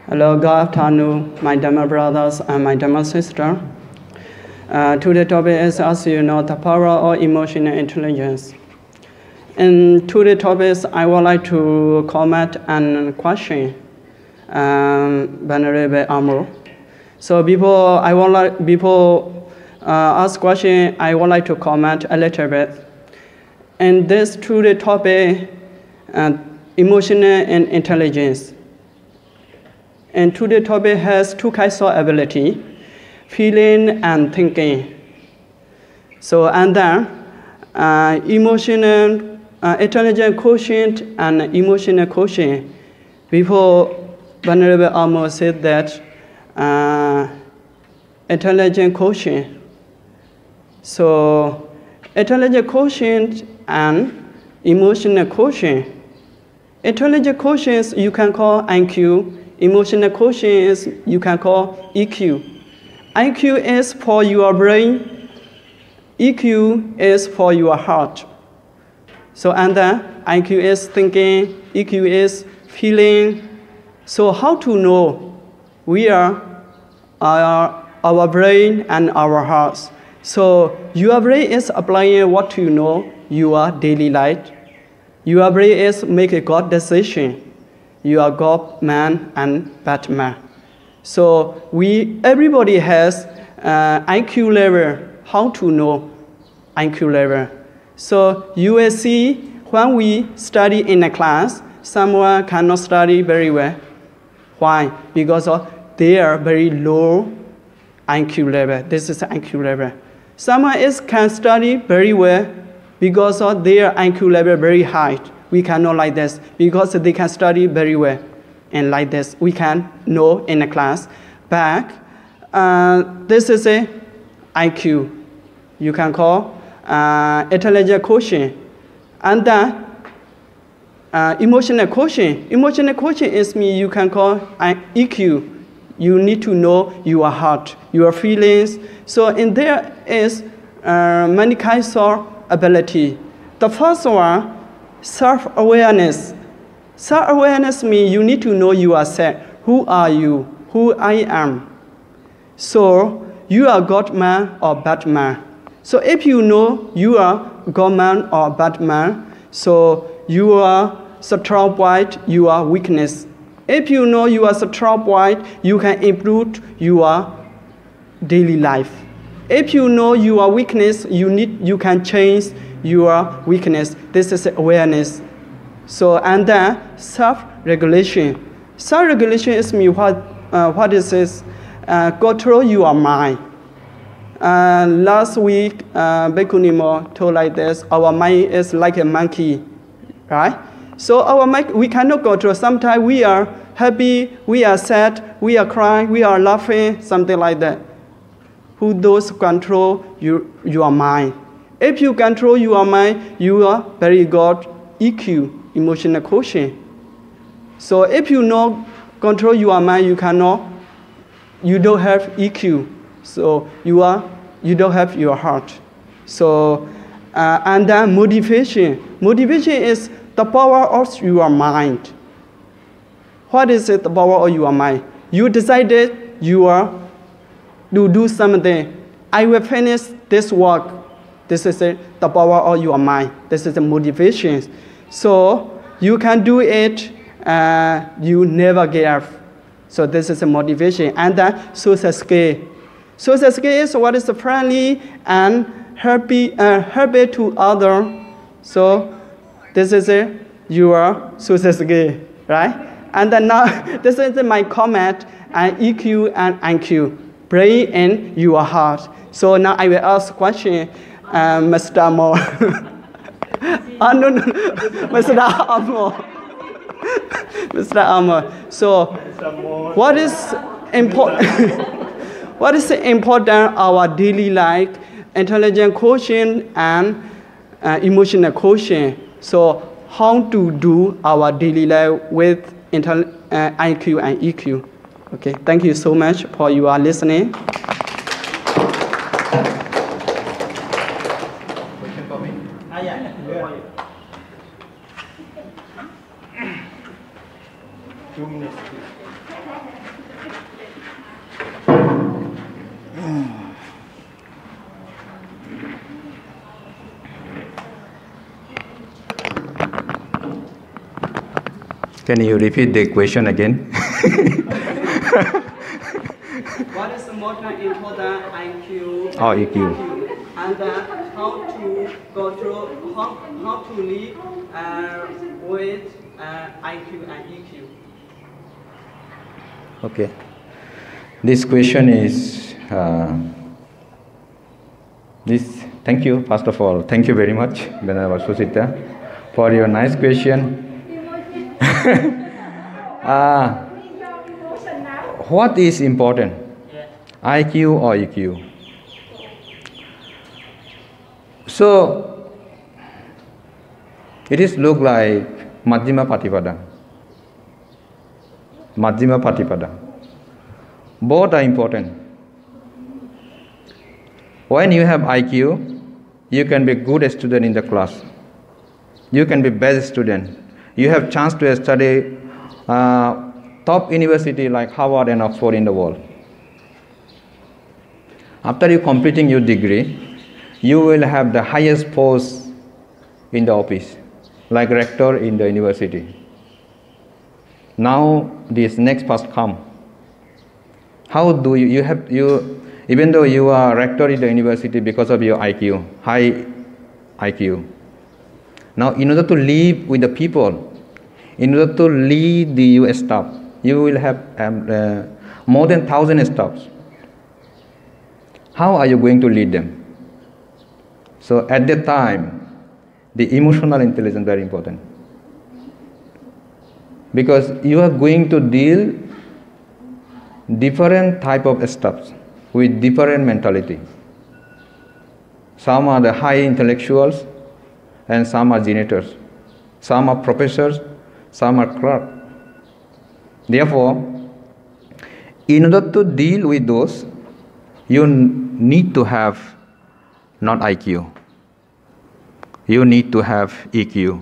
Hello, good afternoon, my Dhamma brothers and my Dhamma sister. Today's topic is, as you know, the power of emotional intelligence. In today's topic, I would like to comment and question Venerable Amro. So before ask question, I would like to comment a little bit. In this today's topic, emotional and intelligence. And today's topic has two kinds of ability, feeling and thinking. So, and then emotional, intelligent quotient and emotional quotient. Before Venerable Amo said that intelligent quotient. So, intelligent quotient and emotional quotient. Intelligent quotient you can call IQ. Emotional quotient is you can call EQ. IQ is for your brain. EQ is for your heart. So, and then IQ is thinking, EQ is feeling. So, how to know we are our brain and our hearts? So, your brain is applying what you know, your daily life. Your brain is make a God decision. You are God man and bad man. So everybody has IQ level. How to know IQ level? So you will see when we study in a class, someone cannot study very well. Why? Because they are very low IQ level. This is IQ level. Someone else can study very well because their IQ level very high. We cannot like this because they can study very well. And like this, we can know in a class. But this is a IQ. You can call intelligent quotient. And then emotional quotient. Emotional quotient is me. You can call EQ. You need to know your heart, your feelings. So in there is many kinds of ability. The first one, self-awareness. Self-awareness means you need to know yourself. Who are you? Who I am. So you are God man or bad man. So if you know you are God man or bad man, so you are strong point, you are weakness. If you know you are strong point, you can improve your daily life. If you know your weakness, you can change your weakness. This is awareness. So, and then self-regulation. Self-regulation is me what is this? Control your mind. Last week, Bekunimo told like this, our mind is like a monkey, right? So our mind, we cannot control. Sometimes we are happy, we are sad, we are crying, we are laughing, something like that. Who those control your mind? If you control your mind, you are very good EQ, emotional quotient. So if you know control your mind, you don't have EQ. So you don't have your heart. So and then motivation. Motivation is the power of your mind. What is it, the power of your mind? You decided to do something. I will finish this work. This is the power of your mind. This is the motivation. So you can do it, you never give up. So this is a motivation. And then social skill. Social skill is what is friendly and happy to others. So this is your social skill, right? And then now, this is my comment, EQ and IQ, brain and your heart. So now I will ask question. Mr. Mo. No, Mr. Amo. Mr. Amo. So, what is important? What is important our daily life, intelligent quotient and emotional quotient? So, how to do our daily life with IQ and EQ? Okay, thank you so much for your listening. Yeah. Can you repeat the question again? What is the most important IQ? Oh, EQ. And how to go through, how to live with IQ and EQ? Okay. This question is thank you, first of all. Thank you very much, Venerable Susita, for your nice question. What is important? IQ or EQ? So, it is look like Madhyama Patipada. Madhyama Patipada. Both are important. When you have IQ, you can be good student in the class. You can be best student. You have chance to study top university like Harvard and Oxford in the world. After you completing your degree, you will have the highest post in the office, like rector in the university. Now this next past come. How do you even though you are rector in the university because of your IQ, high IQ. Now in order to live with the people, in order to lead the US staff, you will have more than 1,000 staffs. How are you going to lead them? So at that time, the emotional intelligence is very important. Because you are going to deal different type of staffs with different mentality. Some are the high intellectuals and some are janitors. Some are professors, some are clerks. Therefore, in order to deal with those, you need to have not IQ. You need to have EQ.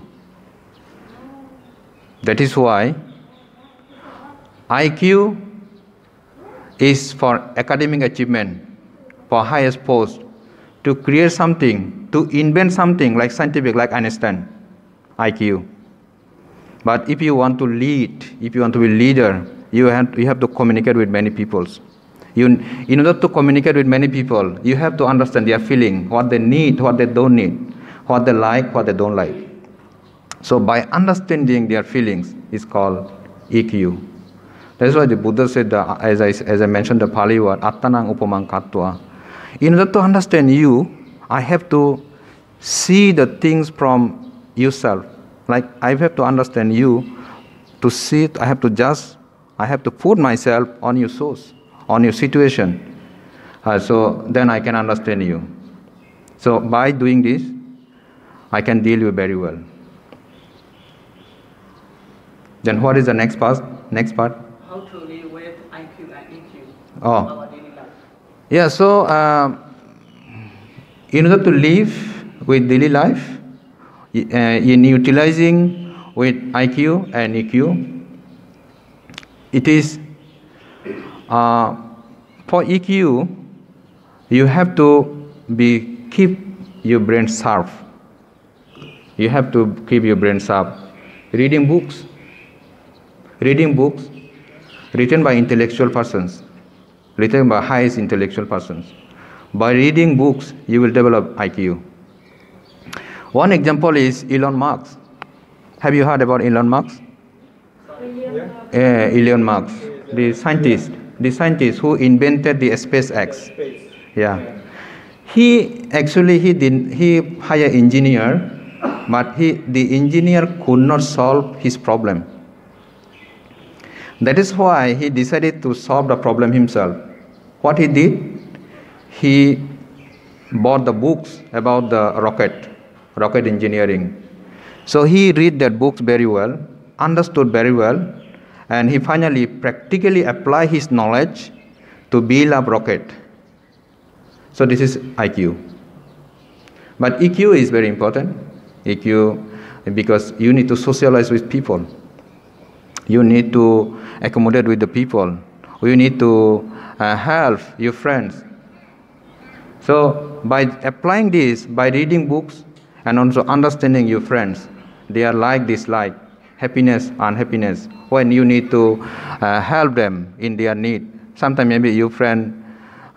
That is why IQ is for academic achievement, for highest post, to create something, to invent something like scientific, like Einstein, IQ. But if you want to lead, if you want to be leader, you have to communicate with many people. In order to communicate with many people, you have to understand their feeling, what they need, what they don't need, what they like, what they don't like. So by understanding their feelings is called EQ. That's why the Buddha said, as I mentioned the Pali word, Attanang upamang kattva. In order to understand you, I have to see the things from yourself. Like I have to understand you, to see it, I have to judge, I have to put myself on your source, on your situation. So then I can understand you. So by doing this, I can deal with very well. Then what is the next part? How to live with IQ and EQ? Oh. Our daily life. Yeah, so in order to live with daily life, in utilizing with IQ and EQ, it is for EQ, you have to keep your brain sharp. You have to keep your brain sharp. Reading books written by intellectual persons, written by highest intellectual persons. By reading books, you will develop IQ. One example is Elon Musk. Have you heard about Elon Musk? Elon Musk, the scientist who invented the SpaceX. Yeah. He hired engineer, but the engineer could not solve his problem. That is why he decided to solve the problem himself. What he did, he bought the books about the rocket engineering. So he read that books very well, understood very well, and he finally practically applied his knowledge to build up rocket. So this is IQ. But EQ is very important. EQ, because you need to socialize with people. You need to accommodate with the people. You need to help your friends. So by applying this, by reading books and also understanding your friends, they are like, dislike, happiness, unhappiness, when you need to help them in their need. Sometimes maybe your friend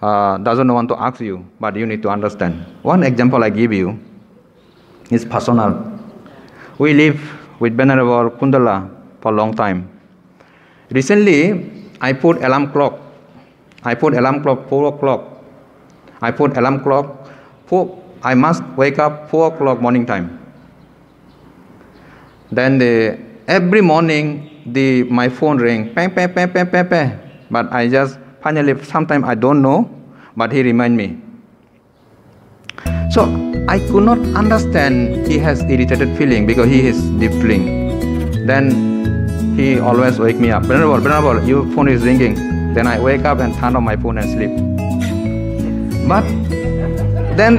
doesn't want to ask you, but you need to understand. One example I give you is personal. We live with Venerable Kundala for a long time. Recently, I put alarm clock. I put alarm clock 4 o'clock. I put alarm clock I must wake up 4 o'clock morning time. Then every morning my phone ring, bang, bang, bang, bang, bang, bang. But I just finally sometimes I don't know, but he remind me. So I could not understand he has irritated feeling because he is deep feeling. Then he always wake me up. Venerable, your phone is ringing. Then I wake up and turn on my phone and sleep. But then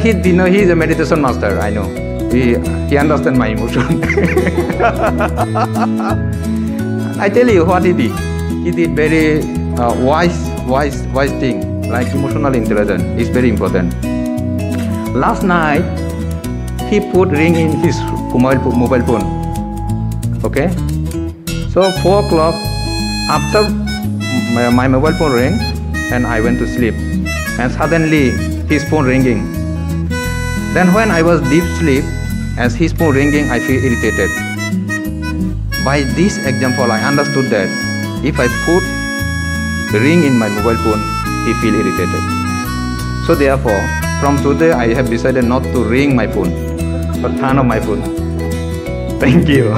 he is a meditation master. I know he understands my emotion. I tell you what he did. He did very wise thing, like emotional intelligence is very important. Last night he put ring in his mobile phone. Okay, so 4 o'clock after my mobile phone rang, and I went to sleep, and suddenly his phone ringing. Then when I was deep sleep, as his phone ringing, I feel irritated. By this example, I understood that if I put ring in my mobile phone, he feel irritated. So therefore, from today, I have decided not to ring my phone, but turn on my phone. Thank you.